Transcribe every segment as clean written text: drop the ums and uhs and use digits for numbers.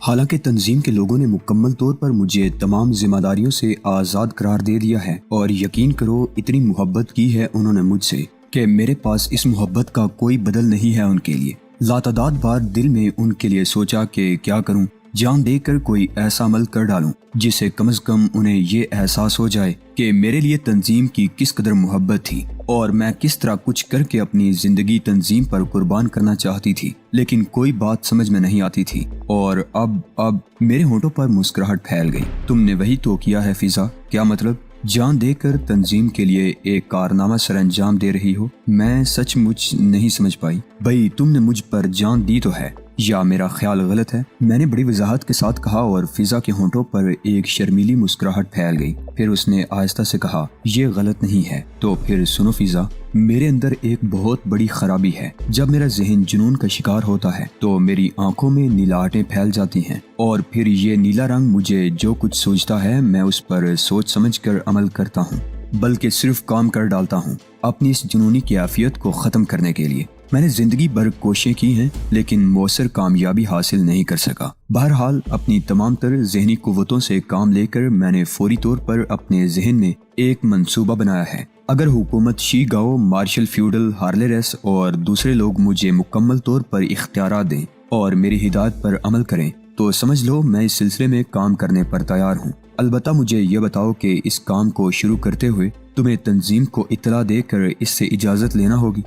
حالانکہ تنظیم کے لوگوں نے مکمل طور پر مجھے تمام ذمہ داریوں سے آزاد قرار دے دیا ہے، اور یقین کرو اتنی محبت کی ہے انہوں نے مجھ سے کہ میرے پاس اس محبت کا کوئی بدل نہیں ہے ان کے لیے۔ لاتعداد بار دل میں ان کے لیے سوچا کہ کیا کروں، جان دے کر کوئی ایسا عمل کر ڈالوں جس سے کم از کم انہیں یہ احساس ہو جائے کہ میرے لیے تنظیم کی کس قدر محبت تھی اور میں کس طرح کچھ کر کے اپنی زندگی تنظیم پر قربان کرنا چاہتی تھی، لیکن کوئی بات سمجھ میں نہیں آتی تھی۔ اور اب میرے ہونٹوں پر مسکراہٹ پھیل گئی۔ تم نے وہی تو کیا ہے فضا، کیا مطلب جان دے کر تنظیم کے لیے ایک کارنامہ سر انجام دے رہی ہو؟ میں سچ مچ نہیں سمجھ پائی۔ بھئی تم نے مجھ پر جان دی تو ہے، یا میرا خیال غلط ہے؟ میں نے بڑی وضاحت کے ساتھ کہا اور فضا کے ہونٹوں پر ایک شرمیلی مسکراہٹ پھیل گئی۔ پھر اس نے آہستہ سے کہا، یہ غلط نہیں ہے۔ تو پھر سنو فضا، میرے اندر ایک بہت بڑی خرابی ہے۔ جب میرا ذہن جنون کا شکار ہوتا ہے تو میری آنکھوں میں نیلاہٹیں پھیل جاتی ہیں، اور پھر یہ نیلا رنگ مجھے جو کچھ سوچتا ہے میں اس پر سوچ سمجھ کر عمل کرتا ہوں، بلکہ صرف کام کر ڈالتا ہوں اپنی اس جنونی کیفیت کو ختم کرنے کے لیے۔ میں نے زندگی بھر کوششیں کی ہیں لیکن مؤثر کامیابی حاصل نہیں کر سکا۔ بہرحال اپنی تمام تر ذہنی قوتوں سے کام لے کر میں نے فوری طور پر اپنے ذہن میں ایک منصوبہ بنایا ہے۔ اگر حکومت شی گاؤ، مارشل فیوڈل، ہارلے ریس اور دوسرے لوگ مجھے مکمل طور پر اختیارات دیں اور میری ہدایت پر عمل کریں تو سمجھ لو میں اس سلسلے میں کام کرنے پر تیار ہوں۔ البتہ مجھے یہ بتاؤ کہ اس کام کو شروع کرتے ہوئے تمہیں تنظیم کو اطلاع دے کر اس سے اجازت لینا ہوگی۔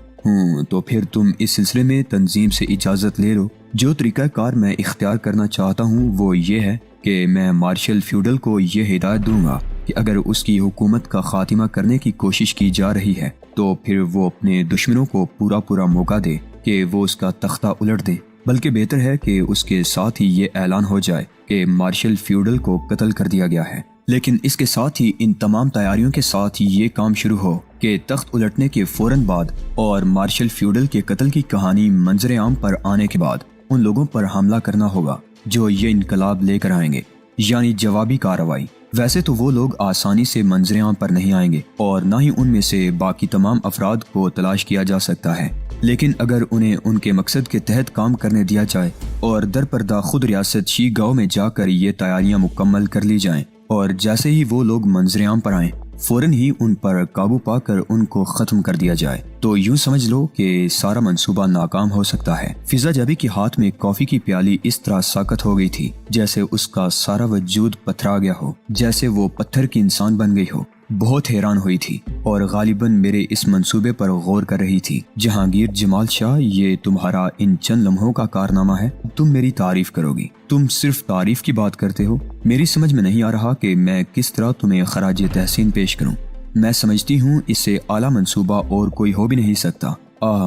تو پھر تم اس سلسلے میں تنظیم سے اجازت لے لو۔ جو طریقہ کار میں اختیار کرنا چاہتا ہوں وہ یہ ہے کہ میں مارشل فیوڈل کو یہ ہدایت دوں گا کہ اگر اس کی حکومت کا خاتمہ کرنے کی کوشش کی جا رہی ہے تو پھر وہ اپنے دشمنوں کو پورا موقع دے کہ وہ اس کا تختہ الٹ دیں، بلکہ بہتر ہے کہ اس کے ساتھ ہی یہ اعلان ہو جائے کہ مارشل فیوڈل کو قتل کر دیا گیا ہے۔ لیکن اس کے ساتھ ہی ان تمام تیاریوں کے ساتھ ہی یہ کام شروع ہو کہ تخت الٹنے کے فوراً بعد اور مارشل فیوڈل کے قتل کی کہانی منظر عام پر آنے کے بعد ان لوگوں پر حملہ کرنا ہوگا جو یہ انقلاب لے کر آئیں گے، یعنی جوابی کارروائی۔ ویسے تو وہ لوگ آسانی سے منظر عام پر نہیں آئیں گے اور نہ ہی ان میں سے باقی تمام افراد کو تلاش کیا جا سکتا ہے، لیکن اگر انہیں ان کے مقصد کے تحت کام کرنے دیا جائے اور در پردہ خود ریاست شی گاؤ میں جا کر یہ تیاریاں مکمل کر لی جائیں اور جیسے ہی وہ لوگ منظر عام پر آئیں فوراً ہی ان پر قابو پا کر ان کو ختم کر دیا جائے، تو یوں سمجھ لو کہ سارا منصوبہ ناکام ہو سکتا ہے۔ فضا جبی کے ہاتھ میں کافی کی پیالی اس طرح ساکت ہو گئی تھی جیسے اس کا سارا وجود پتھرا گیا ہو، جیسے وہ پتھر کی انسان بن گئی ہو۔ بہت حیران ہوئی تھی اور غالباً میرے اس منصوبے پر غور کر رہی تھی۔ جہانگیر جمال شاہ، یہ تمہارا ان چند لمحوں کا کارنامہ ہے، تم میری تعریف کرو گی، تم صرف تعریف کی بات کرتے ہو۔ میری سمجھ میں نہیں آ رہا کہ میں کس طرح تمہیں خراج تحسین پیش کروں۔ میں سمجھتی ہوں اس سے اعلیٰ منصوبہ اور کوئی ہو بھی نہیں سکتا۔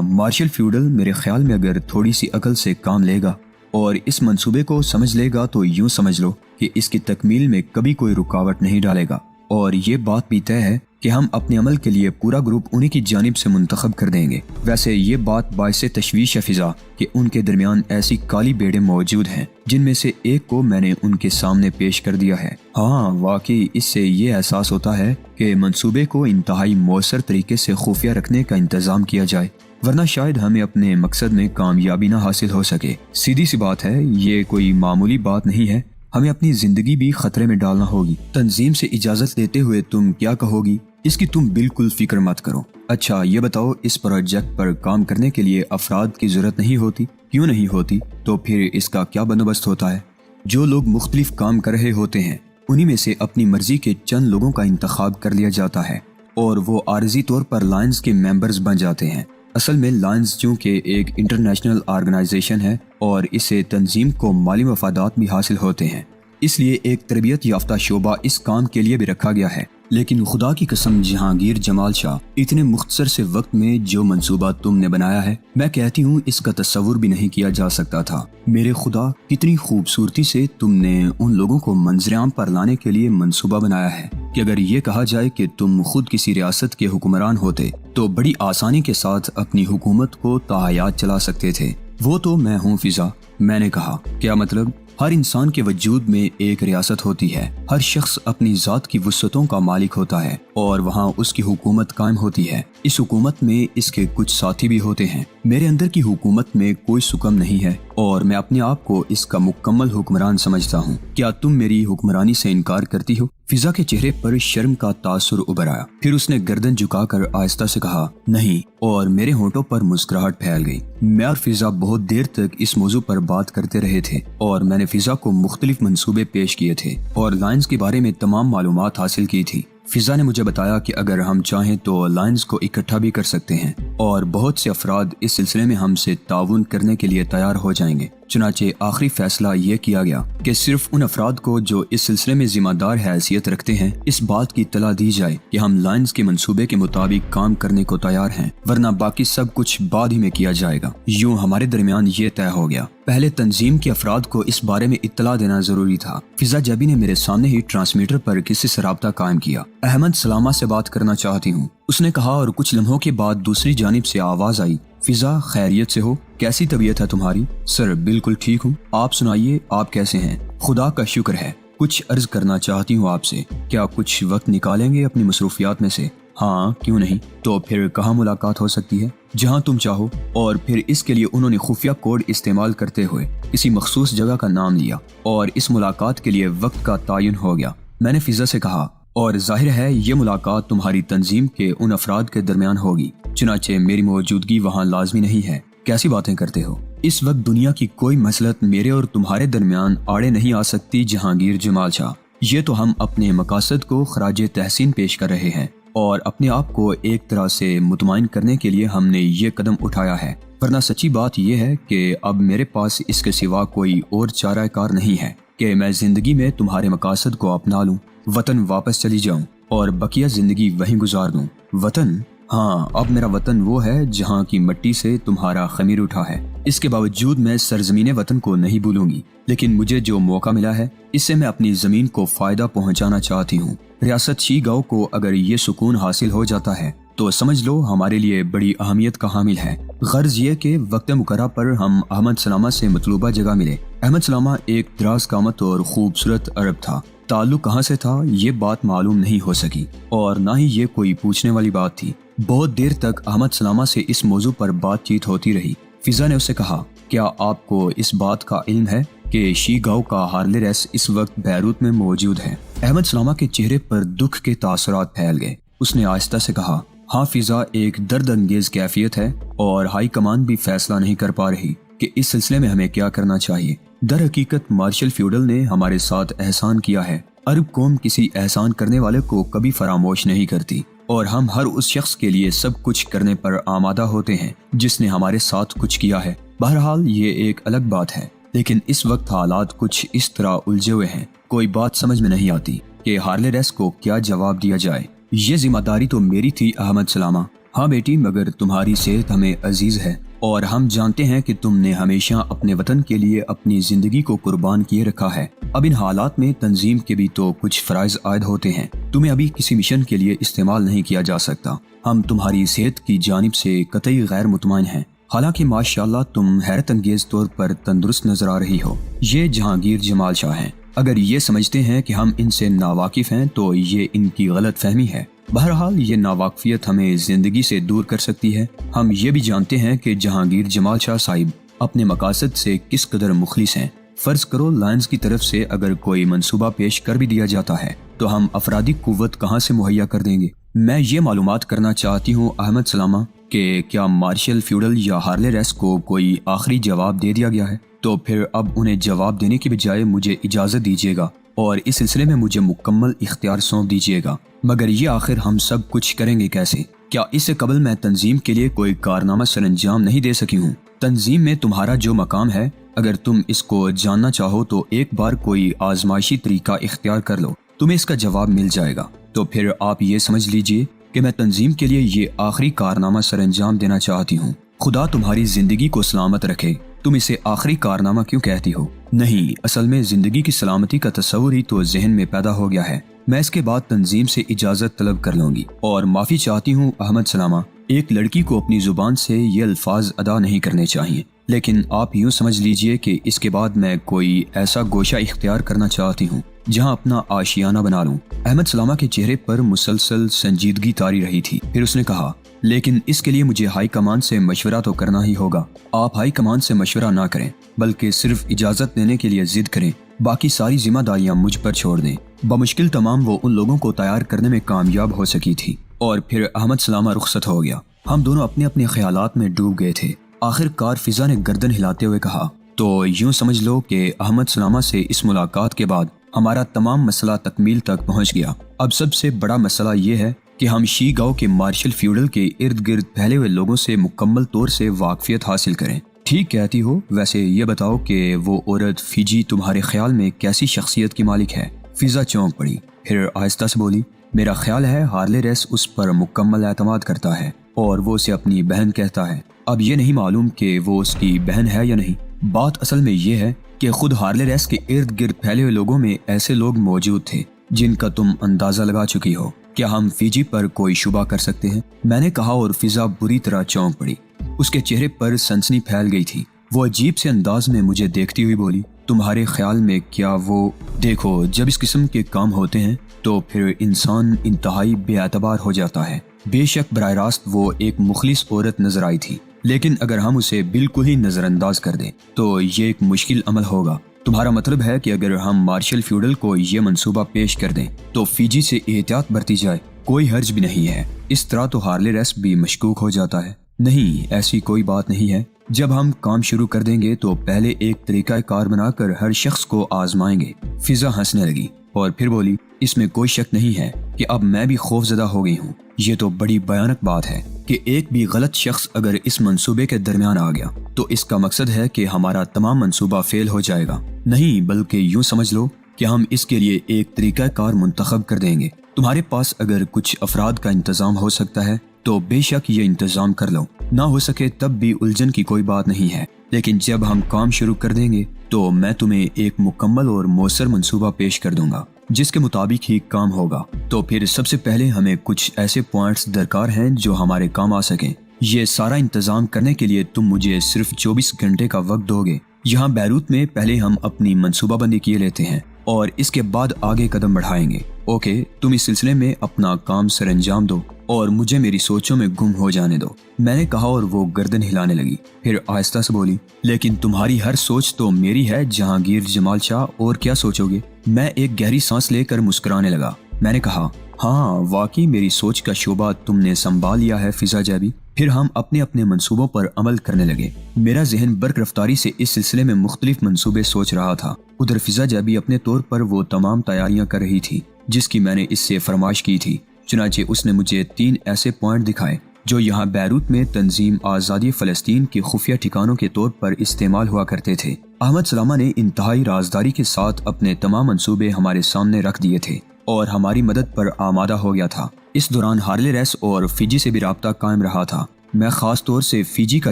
مارشل فیوڈل میرے خیال میں اگر تھوڑی سی عقل سے کام لے گا اور اس منصوبے کو سمجھ لے گا تو یوں سمجھ لو کہ اس کی تکمیل میں کبھی کوئی رکاوٹ نہیں ڈالے گا، اور یہ بات بھی طے ہے کہ ہم اپنے عمل کے لیے پورا گروپ انہی کی جانب سے منتخب کر دیں گے۔ ویسے یہ بات باعث تشویش ہے فضا کہ ان کے درمیان ایسی کالی بیڑیں موجود ہیں جن میں سے ایک کو میں نے ان کے سامنے پیش کر دیا ہے۔ ہاں واقعی اس سے یہ احساس ہوتا ہے کہ منصوبے کو انتہائی مؤثر طریقے سے خفیہ رکھنے کا انتظام کیا جائے، ورنہ شاید ہمیں اپنے مقصد میں کامیابی نہ حاصل ہو سکے۔ سیدھی سی بات ہے، یہ کوئی معمولی بات نہیں ہے، ہمیں اپنی زندگی بھی خطرے میں ڈالنا ہوگی۔ تنظیم سے اجازت لیتے ہوئے تم کیا کہو گی اس کی تم بالکل فکر مت کرو۔ اچھا یہ بتاؤ، اس پروجیکٹ پر کام کرنے کے لیے افراد کی ضرورت نہیں ہوتی؟ کیوں نہیں ہوتی؟ تو پھر اس کا کیا بندوبست ہوتا ہے؟ جو لوگ مختلف کام کر رہے ہوتے ہیں انہی میں سے اپنی مرضی کے چند لوگوں کا انتخاب کر لیا جاتا ہے اور وہ عارضی طور پر لائنز کے ممبرز بن جاتے ہیں۔ اصل میں لائنز چونکہ ایک انٹرنیشنل آرگنائزیشن ہے اور اسے تنظیم کو مالی مفادات بھی حاصل ہوتے ہیں، اس لیے ایک تربیت یافتہ شعبہ اس کام کے لیے بھی رکھا گیا ہے۔ لیکن خدا کی قسم جہانگیر جمال شاہ، اتنے مختصر سے وقت میں جو منصوبہ تم نے بنایا ہے، میں کہتی ہوں اس کا تصور بھی نہیں کیا جا سکتا تھا۔ میرے خدا، کتنی خوبصورتی سے تم نے ان لوگوں کو منظر عام پر لانے کے لیے منصوبہ بنایا ہے کہ اگر یہ کہا جائے کہ تم خود کسی ریاست کے حکمران ہوتے تو بڑی آسانی کے ساتھ اپنی حکومت کو تا حیات چلا سکتے تھے۔ وہ تو میں ہوں فضا، میں نے کہا۔ کیا مطلب؟ ہر انسان کے وجود میں ایک ریاست ہوتی ہے، ہر شخص اپنی ذات کی وسعتوں کا مالک ہوتا ہے اور وہاں اس کی حکومت قائم ہوتی ہے۔ اس حکومت میں اس کے کچھ ساتھی بھی ہوتے ہیں۔ میرے اندر کی حکومت میں کوئی سکم نہیں ہے، اور میں اپنے آپ کو اس کا مکمل حکمران سمجھتا ہوں۔ کیا تم میری حکمرانی سے انکار کرتی ہو؟ فضا کے چہرے پر شرم کا تاثر ابھر آیا۔ پھر اس نے گردن جھکا کر آہستہ سے کہا نہیں، اور میرے ہونٹوں پر مسکراہٹ پھیل گئی۔ میں اور فضا بہت دیر تک اس موضوع پر بات کرتے رہے تھے اور میں نے فضا کو مختلف منصوبے پیش کیے تھے اور لائنز کے بارے میں تمام معلومات حاصل کی تھی۔ فضا نے مجھے بتایا کہ اگر ہم چاہیں تو لائنز کو اکٹھا بھی کر سکتے ہیں اور بہت سے افراد اس سلسلے میں ہم سے تعاون کرنے کے لیے تیار ہو جائیں گے۔ چنانچہ آخری فیصلہ یہ کیا گیا کہ صرف ان افراد کو جو اس سلسلے میں ذمہ دار حیثیت رکھتے ہیں اس بات کی اطلاع دی جائے کہ ہم لائنز کے منصوبے کے مطابق کام کرنے کو تیار ہیں، ورنہ باقی سب کچھ بعد ہی میں کیا جائے گا۔ یوں ہمارے درمیان یہ طے ہو گیا۔ پہلے تنظیم کے افراد کو اس بارے میں اطلاع دینا ضروری تھا۔ فضا جبی نے میرے سامنے ہی ٹرانسمیٹر پر کسی سے رابطہ قائم کیا۔ احمد سلامہ سے بات کرنا چاہتی ہوں، اس نے کہا، اور کچھ لمحوں کے بعد دوسری جانب سے آواز آئی، فضا خیریت سے ہو؟ کیسی طبیعت ہے تمہاری؟ سر بالکل ٹھیک ہوں، آپ سنائیے، آپ کیسے ہیں؟ خدا کا شکر ہے۔ کچھ عرض کرنا چاہتی ہوں آپ سے، کیا کچھ وقت نکالیں گے اپنی مصروفیات میں سے؟ ہاں کیوں نہیں، تو پھر کہاں ملاقات ہو سکتی ہے؟ جہاں تم چاہو۔ اور پھر اس کے لیے انہوں نے خفیہ کوڈ استعمال کرتے ہوئے کسی مخصوص جگہ کا نام لیا اور اس ملاقات کے لیے وقت کا تعین ہو گیا۔ میں نے فضا سے کہا، اور ظاہر ہے یہ ملاقات تمہاری تنظیم کے ان افراد کے درمیان ہوگی، چنانچہ میری موجودگی وہاں لازمی نہیں ہے۔ کیسی باتیں کرتے ہو؟ اس وقت دنیا کی کوئی مصلحت میرے اور تمہارے درمیان آڑے نہیں آ سکتی جہانگیر جمال شاہ۔ یہ تو ہم اپنے مقاصد کو خراج تحسین پیش کر رہے ہیں اور اپنے آپ کو ایک طرح سے مطمئن کرنے کے لیے ہم نے یہ قدم اٹھایا ہے، ورنہ سچی بات یہ ہے کہ اب میرے پاس اس کے سوا کوئی اور چارہ کار نہیں ہے کہ میں زندگی میں تمہارے مقاصد کو اپنا لوں، وطن واپس چلی جاؤں اور بقیہ زندگی وہیں گزار دوں۔ وطن؟ ہاں، اب میرا وطن وہ ہے جہاں کی مٹی سے تمہارا خمیر اٹھا ہے۔ اس کے باوجود میں سرزمین وطن کو نہیں بھولوں گی، لیکن مجھے جو موقع ملا ہے اس سے میں اپنی زمین کو فائدہ پہنچانا چاہتی ہوں۔ ریاست شی گاؤں کو اگر یہ سکون حاصل ہو جاتا ہے تو سمجھ لو ہمارے لیے بڑی اہمیت کا حامل ہے۔ غرض یہ کہ وقت مقررہ پر ہم احمد سلامہ سے مطلوبہ جگہ ملے۔ احمد سلامہ ایک دراز قامت اور خوبصورت عرب تھا۔ تعلق کہاں سے تھا یہ بات معلوم نہیں ہو سکی اور نہ ہی یہ کوئی پوچھنے والی بات تھی۔ بہت دیر تک احمد سلامہ سے اس موضوع پر بات چیت ہوتی رہی۔ فضا نے اسے کہا، کیا آپ کو اس بات کا علم ہے کہ شی گاؤں کا ہارلے ریس اس وقت بیروت میں موجود ہے؟ احمد سلامہ کے چہرے پر دکھ کے تاثرات پھیل گئے۔ اس نے آہستہ سے کہا، ہاں فضا، ایک درد انگیز کیفیت ہے اور ہائی کمان بھی فیصلہ نہیں کر پا رہی کہ اس سلسلے میں ہمیں کیا کرنا چاہیے۔ در حقیقت مارشل فیوڈل نے ہمارے ساتھ احسان کیا ہے۔ عرب قوم کسی احسان کرنے والے کو کبھی فراموش نہیں کرتی اور ہم ہر اس شخص کے لیے سب کچھ کرنے پر آمادہ ہوتے ہیں جس نے ہمارے ساتھ کچھ کیا ہے۔ بہرحال یہ ایک الگ بات ہے، لیکن اس وقت حالات کچھ اس طرح الجھے ہوئے ہیں، کوئی بات سمجھ میں نہیں آتی کہ ہارلے ریس کو کیا جواب دیا جائے۔ یہ ذمہ داری تو میری تھی احمد سلامہ۔ ہاں بیٹی، مگر تمہاری صحت ہمیں عزیز ہے اور ہم جانتے ہیں کہ تم نے ہمیشہ اپنے وطن کے لیے اپنی زندگی کو قربان کیے رکھا ہے۔ اب ان حالات میں تنظیم کے بھی تو کچھ فرائض عائد ہوتے ہیں۔ تمہیں ابھی کسی مشن کے لیے استعمال نہیں کیا جا سکتا۔ ہم تمہاری صحت کی جانب سے قطعی غیر مطمئن ہیں، حالانکہ ماشاءاللہ تم حیرت انگیز طور پر تندرست نظر آ رہی ہو۔ یہ جہانگیر جمال شاہ ہیں۔ اگر یہ سمجھتے ہیں کہ ہم ان سے ناواقف ہیں تو یہ ان کی غلط فہمی ہے۔ بہرحال یہ ناواقفیت ہمیں زندگی سے دور کر سکتی ہے۔ ہم یہ بھی جانتے ہیں کہ جہانگیر جمال شاہ صاحب اپنے مقاصد سے کس قدر مخلص ہیں۔ فرض کرو لائنز کی طرف سے اگر کوئی منصوبہ پیش کر بھی دیا جاتا ہے تو ہم افرادی قوت کہاں سے مہیا کر دیں گے؟ میں یہ معلومات کرنا چاہتی ہوں احمد سلامہ کہ کیا مارشل فیوڈل یا ہارلے ریس کو کوئی آخری جواب دے دیا گیا ہے؟ تو پھر اب انہیں جواب دینے کی بجائے مجھے اجازت دیجیے گا اور اس سلسلے میں مجھے مکمل اختیار سونپ دیجیے گا۔ مگر یہ آخر ہم سب کچھ کریں گے کیسے؟ کیا اس سے قبل میں تنظیم کے لیے کوئی کارنامہ سر انجام نہیں دے سکی ہوں؟ تنظیم میں تمہارا جو مقام ہے، اگر تم اس کو جاننا چاہو تو ایک بار کوئی آزمائشی طریقہ اختیار کر لو، تمہیں اس کا جواب مل جائے گا۔ تو پھر آپ یہ سمجھ لیجئے کہ میں تنظیم کے لیے یہ آخری کارنامہ سر انجام دینا چاہتی ہوں۔ خدا تمہاری زندگی کو سلامت رکھے۔ تم اسے آخری کارنامہ کیوں کہتی ہو؟ نہیں، اصل میں زندگی کی سلامتی کا تصور ہی تو ذہن میں پیدا ہو گیا ہے۔ میں اس کے بعد تنظیم سے اجازت طلب کر لوں گی اور معافی چاہتی ہوں احمد سلامہ۔ ایک لڑکی کو اپنی زبان سے یہ الفاظ ادا نہیں کرنے چاہیے، لیکن آپ یوں سمجھ لیجئے کہ اس کے بعد میں کوئی ایسا گوشہ اختیار کرنا چاہتی ہوں جہاں اپنا آشیانہ بنا لوں۔ احمد سلامہ کے چہرے پر مسلسل سنجیدگی طاری رہی تھی۔ پھر اس نے کہا، لیکن اس کے لیے مجھے ہائی کمان سے مشورہ تو کرنا ہی ہوگا۔ آپ ہائی کمان سے مشورہ نہ کریں بلکہ صرف اجازت لینے کے لیے ضد کریں، باقی ساری ذمہ داریاں مجھ پر چھوڑ دیں۔ بمشکل تمام وہ ان لوگوں کو تیار کرنے میں کامیاب ہو سکی تھی اور پھر احمد سلامہ رخصت ہو گیا۔ ہم دونوں اپنے اپنے خیالات میں ڈوب گئے تھے۔ آخر کار فضا نے گردن ہلاتے ہوئے کہا، تو یوں سمجھ لو کہ احمد سلامہ سے اس ملاقات کے بعد ہمارا تمام مسئلہ تکمیل تک پہنچ گیا۔ اب سب سے بڑا مسئلہ یہ ہے کہ ہم شی گاؤں کے مارشل فیوڈل کے ارد گرد پھیلے ہوئے لوگوں سے مکمل طور سے واقفیت حاصل کریں۔ ٹھیک کہتی ہو۔ ویسے یہ بتاؤ کہ وہ عورت فیجی تمہارے خیال میں کیسی شخصیت کی مالک ہے؟ فضا چونک پڑی، پھر آہستہ سے بولی، میرا خیال ہے ہارلے ریس اس پر مکمل اعتماد کرتا ہے اور وہ اسے اپنی بہن کہتا ہے۔ اب یہ نہیں معلوم کہ وہ اس کی بہن ہے یا نہیں۔ بات اصل میں یہ ہے کہ خود ہارلے ریس کے ارد گرد پھیلے ہوئے لوگوں میں ایسے لوگ موجود تھے جن کا تم اندازہ لگا چکی ہو۔ کیا ہم فیجی پر کوئی شبہ کر سکتے ہیں؟ میں نے کہا اور فضا بری طرح چونک پڑی۔ اس کے چہرے پر سنسنی پھیل گئی تھی۔ وہ عجیب سے انداز میں مجھے دیکھتی ہوئی بولی، تمہارے خیال میں کیا وہ… دیکھو، جب اس قسم کے کام ہوتے ہیں تو پھر انسان انتہائی بے اعتبار ہو جاتا ہے۔ بے شک براہ راست وہ ایک مخلص عورت نظر آئی تھی، لیکن اگر ہم اسے بالکل ہی نظر انداز کر دیں تو یہ ایک مشکل عمل ہوگا۔ تمہارا مطلب ہے کہ اگر ہم مارشل فیوڈل کو یہ منصوبہ پیش کر دیں تو فیجی سے احتیاط برتی جائے؟ کوئی حرج بھی نہیں ہے۔ اس طرح تو ہارلے ریس بھی مشکوک ہو جاتا ہے۔ نہیں، ایسی کوئی بات نہیں ہے۔ جب ہم کام شروع کر دیں گے تو پہلے ایک طریقہ کار بنا کر ہر شخص کو آزمائیں گے۔ فضا ہنسنے لگی اور پھر بولی، اس میں کوئی شک نہیں ہے کہ اب میں بھی خوف زدہ ہو گئی ہوں۔ یہ تو بڑی بھیانک بات ہے کہ ایک بھی غلط شخص اگر اس منصوبے کے درمیان آ گیا تو اس کا مقصد ہے کہ ہمارا تمام منصوبہ فیل ہو جائے گا۔ نہیں، بلکہ یوں سمجھ لو کہ ہم اس کے لیے ایک طریقہ کار منتخب کر دیں گے۔ تمہارے پاس اگر کچھ افراد کا انتظام ہو سکتا ہے تو بے شک یہ انتظام کر لو، نہ ہو سکے تب بھی الجھن کی کوئی بات نہیں ہے۔ لیکن جب ہم کام شروع کر دیں گے تو میں تمہیں ایک مکمل اور مؤثر منصوبہ پیش کر دوں گا جس کے مطابق ہی کام ہوگا۔ تو پھر سب سے پہلے ہمیں کچھ ایسے پوائنٹس درکار ہیں جو ہمارے کام آ سکیں۔ یہ سارا انتظام کرنے کے لیے تم مجھے صرف 24 گھنٹے کا وقت دو گے۔ یہاں بیروت میں پہلے ہم اپنی منصوبہ بندی کیے لیتے ہیں اور اس کے بعد آگے قدم بڑھائیں گے۔ اوکے، تم اس سلسلے میں اپنا کام سر انجام دو اور مجھے میری سوچوں میں گم ہو جانے دو، میں نے کہا اور وہ گردن ہلانے لگی۔ پھر آہستہ سے بولی، لیکن تمہاری ہر سوچ تو میری ہے جہانگیر جمال شاہ، اور کیا سوچو گے؟ میں ایک گہری سانس لے کر مسکرانے لگا۔ میں نے کہا، ہاں واقعی میری سوچ کا شعبہ تم نے سنبھال لیا ہے فضا جیبی۔ پھر ہم اپنے اپنے منصوبوں پر عمل کرنے لگے۔ میرا ذہن برق رفتاری سے اس سلسلے میں مختلف منصوبے سوچ رہا تھا۔ ادھر فضا جیبی اپنے طور پر وہ تمام تیاریاں کر رہی تھی جس کی میں نے اس سے فرمائش کی تھی۔ چنانچہ اس نے مجھے 3 ایسے پوائنٹ دکھائے جو یہاں بیروت میں تنظیم آزادی فلسطین کے خفیہ ٹھکانوں کے طور پر استعمال ہوا کرتے تھے۔ احمد سلامہ نے انتہائی رازداری کے ساتھ اپنے تمام منصوبے ہمارے سامنے رکھ دیے تھے اور ہماری مدد پر آمادہ ہو گیا تھا۔ اس دوران ہارلے ریس اور فیجی سے بھی رابطہ قائم رہا تھا۔ میں خاص طور سے فیجی کا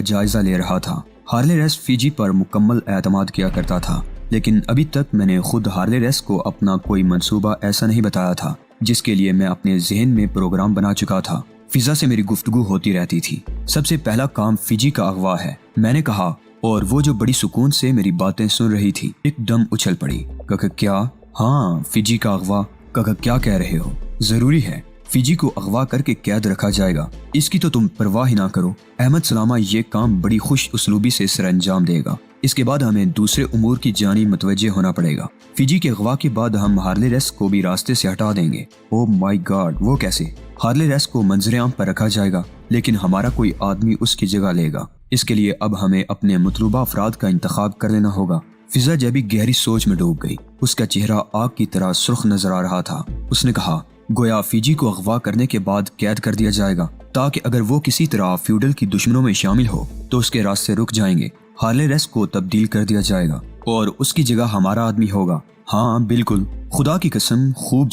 جائزہ لے رہا تھا۔ ہارلے ریس فیجی پر مکمل اعتماد کیا کرتا تھا، لیکن ابھی تک میں نے خود ہارلے ریس کو اپنا کوئی منصوبہ ایسا نہیں بتایا تھا جس کے لیے میں اپنے ذہن میں پروگرام بنا چکا تھا۔ فضا سے میری گفتگو ہوتی رہتی تھی۔ سب سے پہلا کام فیجی کا اغوا ہے، میں نے کہا، اور وہ جو بڑی سکون سے میری باتیں سن رہی تھی ایک دم اچھل پڑی۔ کہا کیا؟ ہاں، فیجی کا اغوا۔ کہا کیا کہہ رہے ہو؟ ضروری ہے، فیجی کو اغوا کر کے قید رکھا جائے گا، اس کی تو تم پرواہ ہی نہ کرو۔ احمد سلامہ یہ کام بڑی خوش اسلوبی سے سر انجام دے گا۔ اس کے بعد ہمیں دوسرے امور کی جانب متوجہ ہونا پڑے گا۔ فیجی کے اغوا کے بعد ہم ہارلے ریس کو بھی راستے سے ہٹا دیں گے۔ او مائی گاڈ، وہ کیسے؟ ہارلے ریس کو منظر عام پر رکھا جائے گا لیکن ہمارا کوئی آدمی اس کی جگہ لے گا۔ اس کے لیے اب ہمیں اپنے مطلوبہ افراد کا انتخاب کر لینا ہوگا۔ فضا جیبی گہری سوچ میں ڈوب گئی۔ اس کا چہرہ آگ کی طرح سرخ نظر آ رہا تھا۔ اس نے کہا، گویا فیجی کو اغوا کرنے کے بعد قید کر دیا جائے گا تاکہ اگر وہ کسی طرح فیوڈل کی دشمنوں میں شامل ہو تو اس کے راستے رک جائیں گے۔ ہارلے ریس کو تبدیل کر دیا جائے گا اور اس کی جگہ ہمارا آدمی ہوگا۔ ہاں بالکل، خدا کی قسم، خوب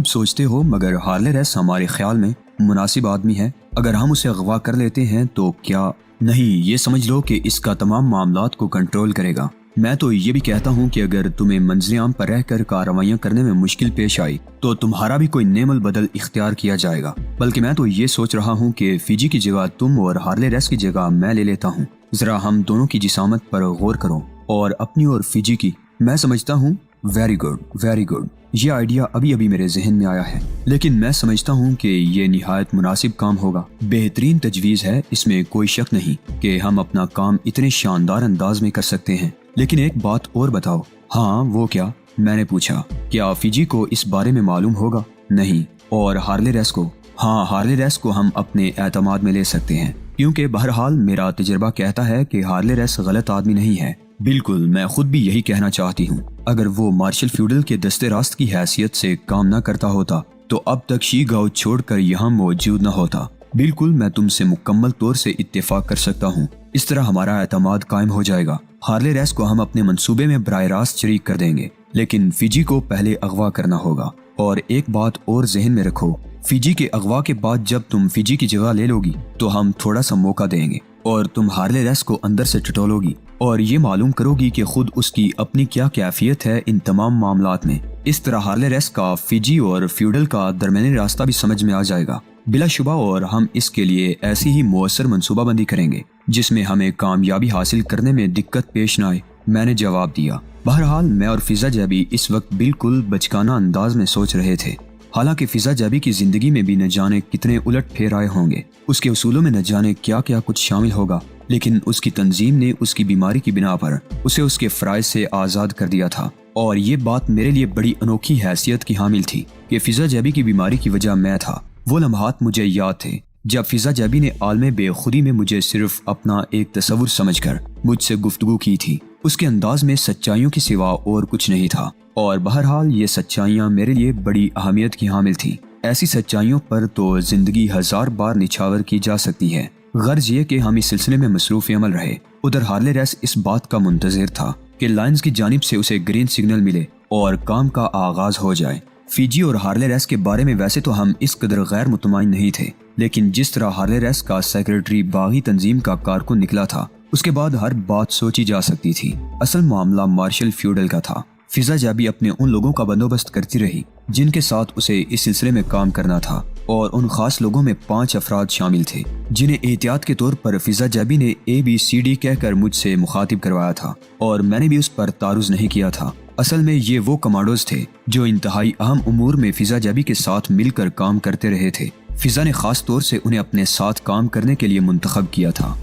سوچتے ہو، مگر ہارلے ریس ہمارے خیال میں مناسب آدمی ہے۔ اگر ہم اسے اغوا کر لیتے ہیں تو کیا نہیں، یہ سمجھ لو کہ اس کا تمام معاملات کو کنٹرول کرے گا۔ میں تو یہ بھی کہتا ہوں کہ اگر تمہیں منظر عام پر رہ کر کارروائیاں کرنے میں مشکل پیش آئی تو تمہارا بھی کوئی نعم البدل اختیار کیا جائے گا۔ بلکہ میں تو یہ سوچ رہا ہوں کہ فیجی کی جگہ تم اور ہارلے ریس کی جگہ میں لے لیتا ہوں۔ ذرا ہم دونوں کی جسامت پر غور کرو اور اپنی اور فیجی کی۔ میں سمجھتا ہوں ویری گڈ، یہ آئیڈیا ابھی ابھی میرے ذہن میں آیا ہے، لیکن میں سمجھتا ہوں کہ یہ نہایت مناسب کام ہوگا۔ بہترین تجویز ہے، اس میں کوئی شک نہیں کہ ہم اپنا کام اتنے شاندار انداز میں کر سکتے ہیں۔ لیکن ایک بات اور بتاؤ۔ ہاں، وہ کیا؟ میں نے پوچھا۔ کیا فیجی کو اس بارے میں معلوم ہوگا؟ نہیں۔ اور ہارلے ریس کو؟ ہاں، ہارلے ریس کو ہم اپنے اعتماد میں لے سکتے ہیں، کیونکہ بہرحال میرا تجربہ کہتا ہے کہ ہارلے ریس غلط آدمی نہیں ہے۔ بالکل، میں خود بھی یہی کہنا چاہتی ہوں۔ اگر وہ مارشل فیوڈل کے دستے راست کی حیثیت سے کام نہ کرتا ہوتا تو اب تک شی گاؤ چھوڑ کر یہاں موجود نہ ہوتا۔ بالکل، میں تم سے مکمل طور سے اتفاق کر سکتا ہوں۔ اس طرح ہمارا اعتماد قائم ہو جائے گا۔ ہارلے ریس کو ہم اپنے منصوبے میں براہ راست شریک کر دیں گے، لیکن فیجی کو پہلے اغوا کرنا ہوگا۔ اور ایک بات اور ذہن میں رکھو، فیجی کے اغوا کے بعد جب تم فیجی کی جگہ لے لو گی تو ہم تھوڑا سا موقع دیں گے اور تم ہارلے ریس کو اندر سے ٹٹولو گی اور یہ معلوم کرو گی کہ خود اس کی اپنی کیا کیفیت ہے ان تمام معاملات میں۔ اس طرح ہارلے ریس کا فیجی اور فیوڈل کا درمیانی راستہ بھی سمجھ میں آ جائے گا بلا شبہ، اور ہم اس کے لیے ایسی ہی مؤثر منصوبہ بندی کریں گے جس میں ہمیں کامیابی حاصل کرنے میں دقت پیش نہ آئے۔ میں نے جواب دیا۔ بہرحال میں اور فضا جیبی اس وقت بالکل بچکانہ انداز میں سوچ رہے تھے، حالانکہ فضا جیبی کی زندگی میں بھی نہ جانے کتنے الٹ پھیر آئے ہوں گے، اس کے اصولوں میں نہ جانے کیا کیا کچھ شامل ہوگا، لیکن اس کی تنظیم نے اس کی بیماری کی بنا پر اسے اس کے فرائض سے آزاد کر دیا تھا۔ اور یہ بات میرے لیے بڑی انوکھی حیثیت کی حامل تھی کہ فضا جیبی کی بیماری کی وجہ میں تھا۔ وہ لمحات مجھے یاد تھے جب فضا جیبی نے عالم بے خودی میں مجھے صرف اپنا ایک تصور سمجھ کر مجھ سے گفتگو کی تھی۔ اس کے انداز میں سچائیوں کے سوا اور کچھ نہیں تھا، اور بہرحال یہ سچائیاں میرے لیے بڑی اہمیت کی حامل تھی۔ ایسی سچائیوں پر تو زندگی ہزار بار نچھاور کی جا سکتی ہے۔ غرض یہ کہ ہم اس سلسلے میں مصروف عمل رہے۔ ادھر ہارلے ریس اس بات کا منتظر تھا کہ لائنز کی جانب سے اسے گرین سگنل ملے اور کام کا آغاز ہو جائے۔ فیجی اور ہارلے ریس کے بارے میں ویسے تو ہم اس قدر غیر مطمئن نہیں تھے، لیکن جس طرح ہارلے ریس کا سیکرٹری باغی تنظیم کا کارکن نکلا تھا، اس کے بعد ہر بات سوچی جا سکتی تھی۔ اصل معاملہ مارشل فیوڈل کا تھا۔ فضا جیبی اپنے ان لوگوں کا بندوبست کرتی رہی جن کے ساتھ اسے اس سلسلے میں کام کرنا تھا، اور ان خاص لوگوں میں 5 افراد شامل تھے جنہیں احتیاط کے طور پر فضا جیبی نے ABCD کہہ کر مجھ سے مخاطب کروایا تھا، اور میں نے بھی اس پر تعرض نہیں کیا تھا۔ اصل میں یہ وہ کمانڈوز تھے جو انتہائی اہم امور میں فضا جیبی کے ساتھ مل کر کام کرتے رہے تھے۔ فضا نے خاص طور سے انہیں اپنے ساتھ کام کرنے کے لیے منتخب کیا تھا۔